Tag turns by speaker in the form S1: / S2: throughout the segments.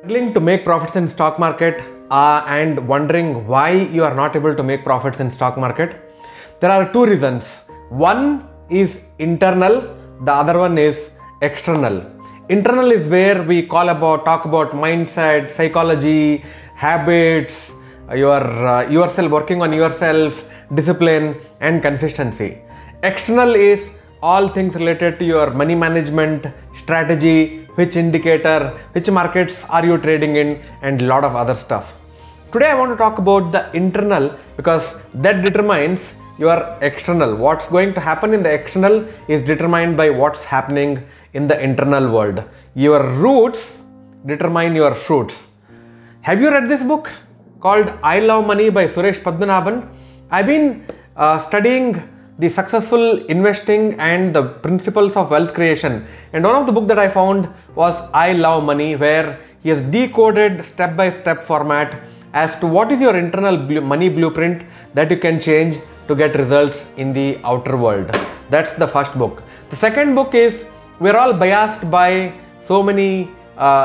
S1: Struggling to make profits in stock market and wondering why you are not able to make profits in stock market? There are two reasons. One is internal, the other one is external. Internal is where we talk about mindset, psychology, habits, yourself, working on yourself, discipline and consistency. External is all things related to your money management, strategy, which indicator, which markets are you trading in, and a lot of other stuff. Today I want to talk about the internal because that determines your external. What's going to happen in the external is determined by what's happening in the internal world. Your roots determine your fruits. Have you read this book called I Love Money by Suresh Padmanaban? I've been studying the successful investing and the principles of wealth creation, and one of the book that I found was I Love Money, where he has decoded step-by-step format as to what is your internal money blueprint that you can change to get results in the outer world. That's the first book. The second book is we're all biased by so many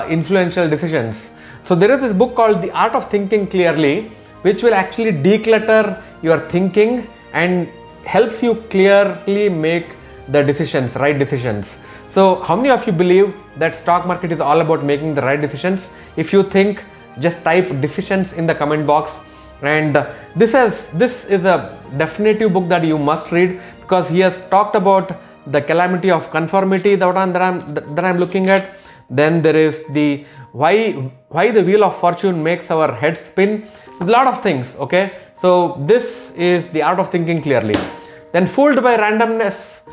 S1: influential decisions. So there is this book called The Art of Thinking Clearly, which will actually declutter your thinking and helps you clearly make the decisions, right decisions. So how many of you believe that stock market is all about making the right decisions? If you think, just type decisions in the comment box. And this is a definitive book that you must read, because he has talked about the calamity of conformity that I'm looking at. Then there is the why the wheel of fortune makes our head spin. A lot of things. Okay, so this is The Art of Thinking Clearly. Then fooled by randomness.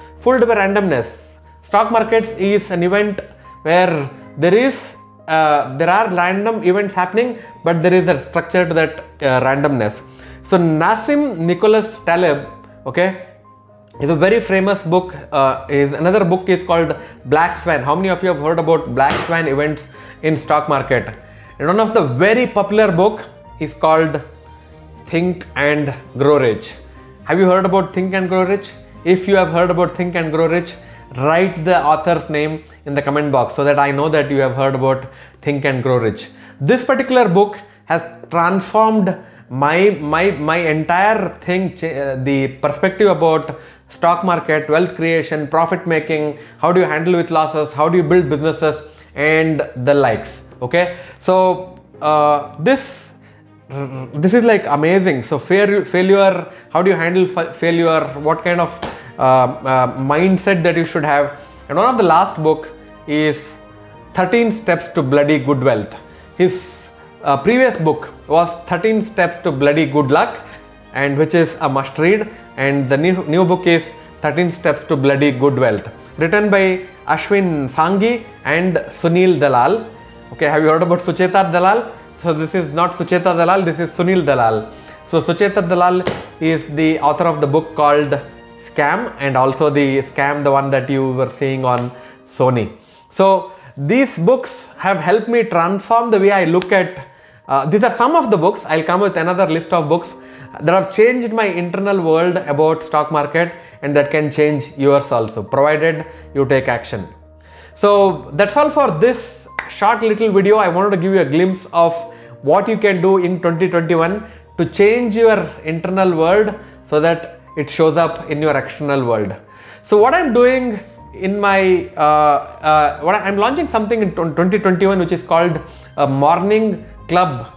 S1: Stock markets is an event where there are random events happening, but there is a structure to that randomness. So Nassim Nicholas Taleb, okay, is a very famous book. Another book is called Black Swan. How many of you have heard about Black Swan events in stock market? And one of the very popular book is called Think and Grow Rich. Have you heard about Think and Grow Rich? If you have heard about Think and Grow Rich, write the author's name in the comment box so that I know that you have heard about Think and Grow Rich. This particular book has transformed my entire thing, the perspective about stock market, wealth creation, profit making, how do you handle with losses, how do you build businesses and the likes. Okay, so this is like amazing. So failure, how do you handle failure, what kind of mindset that you should have. And one of the last book is 13 Steps to Bloody Good Wealth. His previous book was 13 Steps to Bloody Good Luck, and which is a must read. And the new book is 13 Steps to Bloody Good Wealth, written by Ashwin Sanghi and Sunil Dalal. Okay, have you heard about Sucheta Dalal? So this is not Sucheta Dalal, this is Sunil Dalal. So Sucheta Dalal is the author of the book called Scam, and also the Scam, the one that you were seeing on Sony. So these books have helped me transform the way I look at, these are some of the books. I'll come with another list of books that have changed my internal world about stock market, and that can change yours also, provided you take action. So that's all for this short little video. I wanted to give you a glimpse of what you can do in 2021 to change your internal world so that it shows up in your external world. So what I'm doing in my, I'm launching something in 2021 which is called a morning club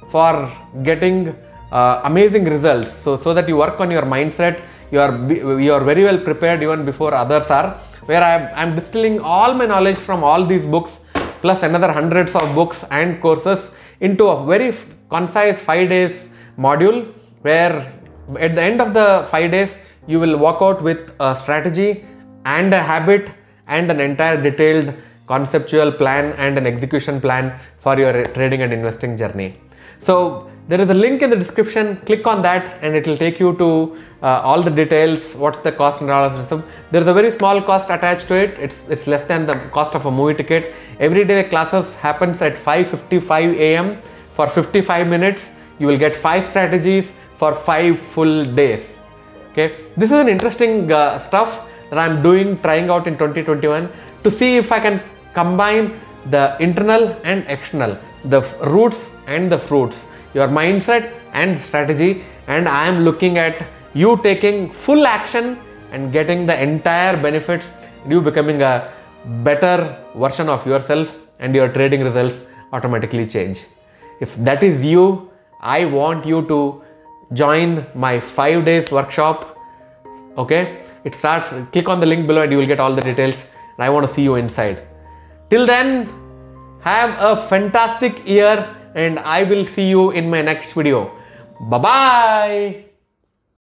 S1: for getting amazing results. So that you work on your mindset, you are very well prepared even before others are, where I'm distilling all my knowledge from all these books plus another hundreds of books and courses into a very concise 5 days module, where at the end of the 5 days you will walk out with a strategy and a habit and an entire detailed conceptual plan and an execution plan for your trading and investing journey. So there is a link in the description, click on that and it will take you to all the details, what's the cost and all of that. So there is a very small cost attached to it. It's less than the cost of a movie ticket. Every day the classes happens at 5:55 a.m. for 55 minutes. You will get 5 strategies for 5 full days. Okay, this is an interesting stuff that I'm trying out in 2021 to see if I can combine the internal and external, the roots and the fruits, your mindset and strategy, and I am looking at you taking full action and getting the entire benefits, you becoming a better version of yourself, and your trading results automatically change. If that is you, I want you to join my 5 days workshop. Okay, it starts, click on the link below and you will get all the details, and I want to see you inside. Till then, have a fantastic year, and I will see you in my next video. Bye bye.